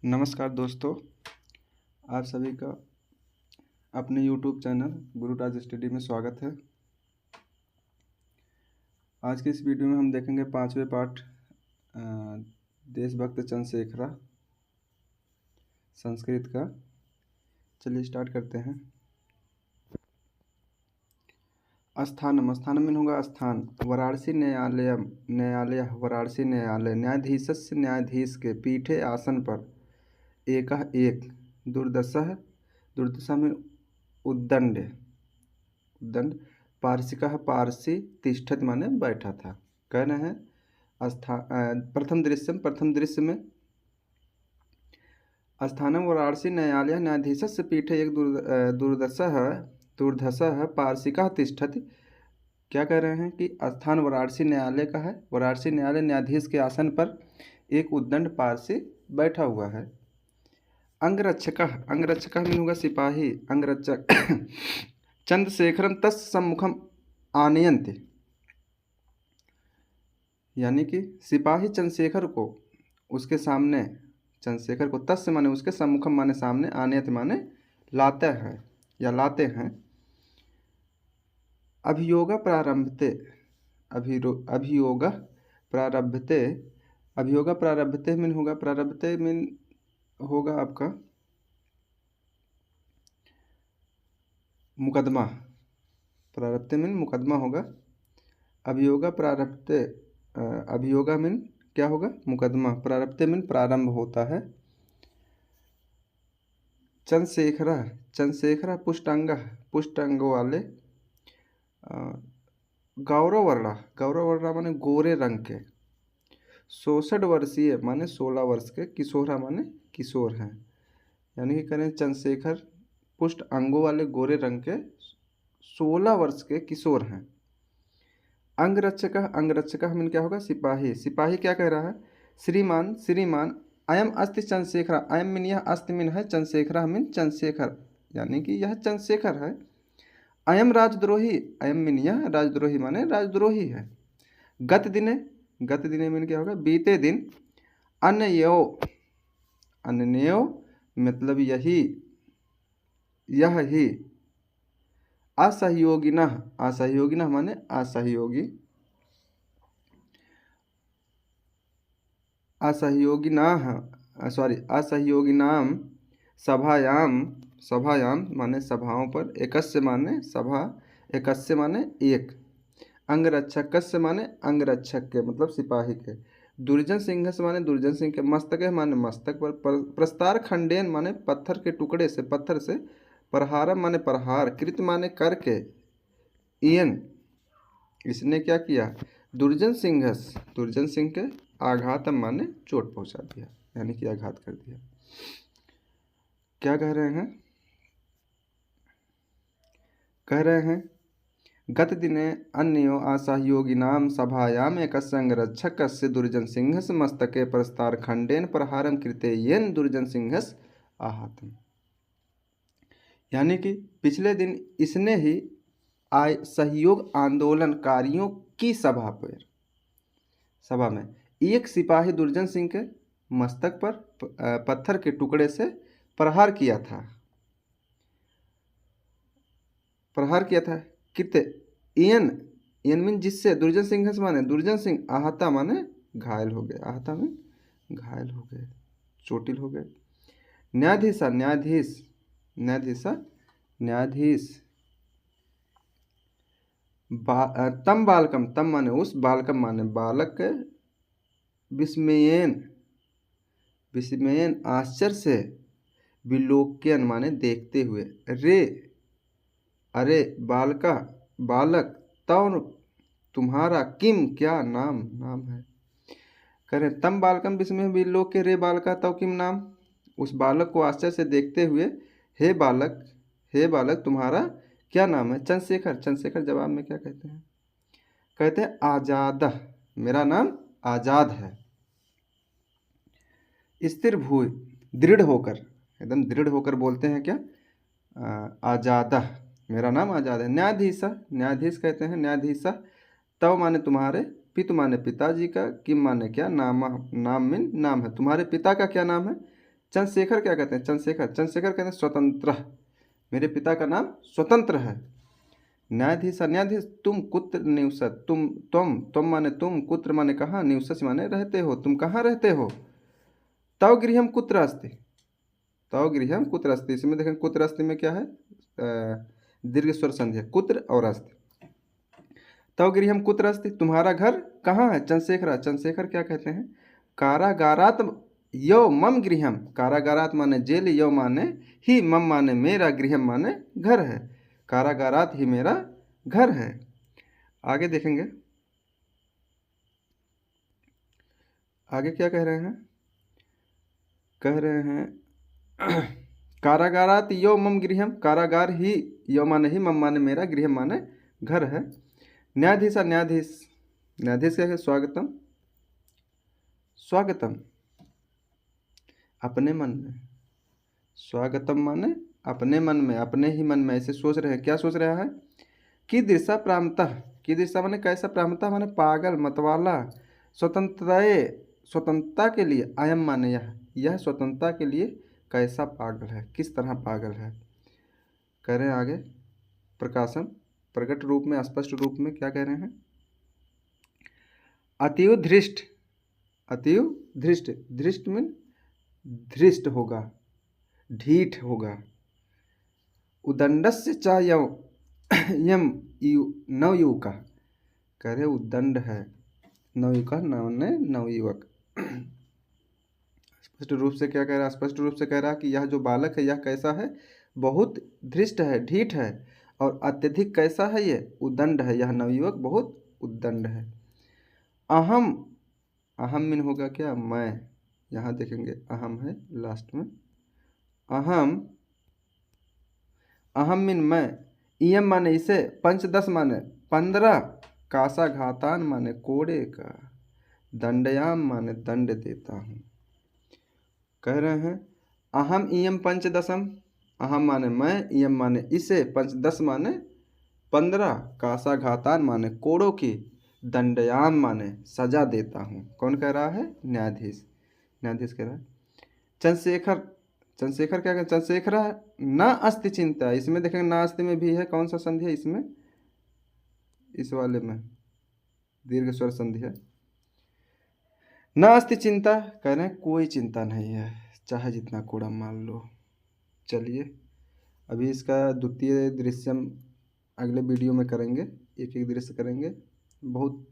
नमस्कार दोस्तों, आप सभी का अपने YouTube चैनल गुरुराज स्टडी में स्वागत है। आज के इस वीडियो में हम देखेंगे 5वें पाठ देशभक्त चंद्रशेखर संस्कृत का। चलिए स्टार्ट करते हैं। स्थानम, स्थानम में होगा स्थान। वाराणसी न्यायालय वाराणसी न्यायालय। न्यायाधीशस्य, न्यायाधीश के। पीठे, आसन पर। एकः, एक। दुर्दशः, दुर्दशा में उद्दंड, उद्दंड। पार्षिकः, पारसी। तिष्ठत माने बैठा था। कह रहे हैं प्रथम दृश्य में स्थानम वाराणसी न्यायालय न्यायाधीशस्य पीठे एक दुर्धसः पार्षिकः तिष्ठति। क्या कह रहे हैं कि स्थान वाराणसी न्यायालय का है। वाराणसी न्यायालय न्यायाधीश के आसन पर एक उद्दंड पारसी बैठा हुआ है। अंगरक्षकः, अंगरक्षकः मीन होगा सिपाही, अंगरक्षक। चंद्रशेखरम तस् सम्मुखम आनयन्ति, यानी कि सिपाही चंद्रशेखर को उसके सामने, चंद्रशेखर को तस् माने उसके, सम्मुखम माने सामने, आनयत माने लाते हैं या लाते हैं। अभियोग प्रारंभते, अभियोग प्रारंभते, अभियोग प्रारंभते मीन होगा, प्रारंभते मीन होगा आपका मुकदमा। प्रारब्धते मीन मुकदमा होगा। अभियोगा प्रारब्धते, अभियोगा मीन क्या होगा, मुकदमा। प्रारब्धते मीन प्रारंभ होता है। चंद्रशेखर, चंद्रशेखर पुष्टांग, पुष्टांग वाले। गौरवर्णा, गौरवर्णा माने गोरे रंग के। 66 वर्षीय माने 16 वर्ष के। किशोरा माने किशोर हैं, यानी कि करें चंद्रशेखर पुष्ट अंगों वाले गोरे रंग के 16 वर्ष के किशोर हैं। अंगरक्षक, अंगरक्षक मीन क्या होगा, सिपाही। सिपाही क्या कह रहा है, श्रीमान, श्रीमान। अयम अस्ति चंद्रशेखर, अयम मीन यह, अस्ति मीन है, चंद्रशेखर मीन चंद्रशेखर, यानी कि यह चंद्रशेखर है। अयम राजद्रोही, अयम मीन यह, राजद्रोही माने राजद्रोही है। गत दिने, गत दिने मीन क्या होगा, बीते दिन। अन्यो, अन्यो मतलब यही, यह ही। असहयोगिनः, असहयोगिनः माने असहयोगी, असहयोगिनः असहयोगिनाम सभायाम, सभायाम माने सभाओं पर। एकस्य माने सभा, एकस्य माने एक। अंगरक्षकस्य माने अंगरक्षक के मतलब सिपाही के। दुर्जन सिंह से माने दुर्जन सिंह के। मस्तक माने मस्तक पर। प्रस्तार खंडेन माने पत्थर के टुकड़े से, पत्थर से। प्रहारम माने प्रहार। कृत माने करके। इयन इसने क्या किया, दुर्जन सिंह के। आघातम माने चोट पहुंचा दिया, यानी कि आघात कर दिया। क्या कह रहे हैं, कह रहे हैं गत दिने अन्यो असहयोगिनाम सभायाम एकस्य अंगरक्षकस्य दुर्जन सिंहस्य मस्तके प्रस्तार खंडेन प्रहारम कृते येन दुर्जन सिंहस्य आहतम, यानी कि पिछले दिन इसने ही सहयोग आंदोलनकारियों की सभा पर, सभा में एक सिपाही दुर्जन सिंह के मस्तक पर पत्थर के टुकड़े से प्रहार किया था, प्रहार किया था। कितने, इयन, इयन मीन जिससे, दुर्जन सिंह से माने दुर्जन सिंह, आहता माने घायल हो गए, आहता मीन घायल हो गए, चोटिल हो गए। न्यायाधीशा, न्यायाधीश, न्यायाधीशा न्यायाधीश। तम बालकम, तम माने उस, बालकम माने बालक। विस्मयेन, विस्मयेन आश्चर्य से। विलोक्यन माने देखते हुए। रे, अरे बालका, बालक। तव तुम्हारा, किम क्या नाम, नाम है। करें तम बालकम विस्मय विलोक्य रे बालका तव किम नाम। उस बालक को आश्चर्य से देखते हुए, हे बालक, हे बालक तुम्हारा क्या नाम है। चंद्रशेखर, चंद्रशेखर जवाब में क्या कहते हैं, कहते हैं आजाद, मेरा नाम आजाद है। स्थिर भूय, दृढ़ होकर, एकदम दृढ़ होकर बोलते हैं क्या, आजाद, मेरा नाम आजाद है। न्यायाधीश, न्यायाधीश कहते हैं न्यायाधीश। तव माने तुम्हारे, पितु माने पिताजी का, किम माने क्या, नाम, नाम मीन नाम है, तुम्हारे पिता का क्या नाम है। चंद्रशेखर क्या कहते हैं? चंद्रशेखर कहते हैं स्वतंत्र, मेरे पिता का नाम स्वतंत्र है। न्यायाधीश न्यायाधीश तुम कुत्र निवसत, तुम माने तुम, कुत्र माने कहाँ, निवसस माने रहते हो, तुम कहाँ रहते हो। तव गृहम कुत्र अस्ति, तव गृहम कुत्र अस्ति, इसमें देखें कुत्र अस्ति में क्या है, दीर्घ स्वर संधि है, कुत्र और अस्ति। तव गृहम कुत्र अस्ति, तुम्हारा घर कहाँ है। चंद्रशेखर क्या कहते हैं, कारागारात यो मम गृहम, कारागारात माने जेल, यो माने ही, मम माने मेरा, गृहम माने घर है, कारागारात ही मेरा घर है। आगे देखेंगे, आगे क्या कह रहे हैं, कह रहे हैं कारागारात यो मम गृहम, कारागार ही, यो माने ही, मम माने मेरा, गृहम माने घर है। न्यायाधीश न्यायाधीश क्या है, स्वागतम, स्वागतम अपने मन में, स्वागतम माने अपने मन में, अपने ही मन में ऐसे सोच रहे हैं, क्या सोच रहा है, कि दिशा प्रामतः, की दिशा माने कैसा, प्रामतः माने पागल मतवाला, स्वतंत्रता के लिए, अयम माने यह स्वतंत्रता के लिए कैसा पागल है, किस तरह पागल है। कह रहे हैं आगे, प्रकाशन प्रकट रूप में, स्पष्ट रूप में क्या कह रहे हैं, अतीव धृष्ट, अतीव धृष्ट, धृष्ट में धृष्ट होगा, ढीठ होगा। उदंडस्य च यम नवयुवक, कह रहे उदंड है, नवयुवक नवयुवक। स्पष्ट रूप से क्या कह रहा है, स्पष्ट रूप से कह रहा है कि यह जो बालक है यह कैसा है, बहुत धृष्ट है, ढीठ है, और अत्यधिक कैसा है, ये उदंड है, यह नवयुवक बहुत उदंड है। अहम, अहम मिन होगा क्या, मैं, यहाँ देखेंगे अहम है लास्ट में, अहम, अहम मिन मैं, इयम माने इसे, पंचदश माने 15, कासा घातान माने कोड़े का, दंडयाम माने दंड देता हूँ। कह रहे हैं अहम इयम पंचदशम, अहम माने मैं, इयम माने इसे, पंचदश माने 15, कासा घातान माने कोड़ों की, दंडयाम माने सजा देता हूँ। कौन कह रहा है, न्यायाधीश, न्यायाधीश कह रहा है। चंद्रशेखर क्या कहते, चंद्रशेखर न अस्ति चिंता, इसमें देखेंगे ना अस्ति में भी है, कौन सा संधि है इसमें, इस वाले में दीर्घ स्वर संधि है। न अस्ति चिंता, कह रहे हैं कोई चिंता नहीं है, चाहे जितना कूड़ा मान लो। चलिए अभी इसका द्वितीय दृश्य हम अगले वीडियो में करेंगे, एक एक दृश्य करेंगे। बहुत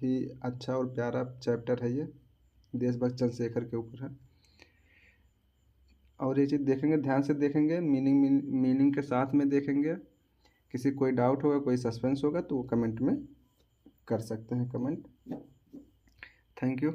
ही अच्छा और प्यारा चैप्टर है ये, देशभक्त चंद्रशेखर के ऊपर है। और ये चीज़ देखेंगे, ध्यान से देखेंगे, मीनिंग के साथ में देखेंगे। किसी कोई डाउट होगा, कोई सस्पेंस होगा तो वो कमेंट में कर सकते हैं, कमेंट। Thank you.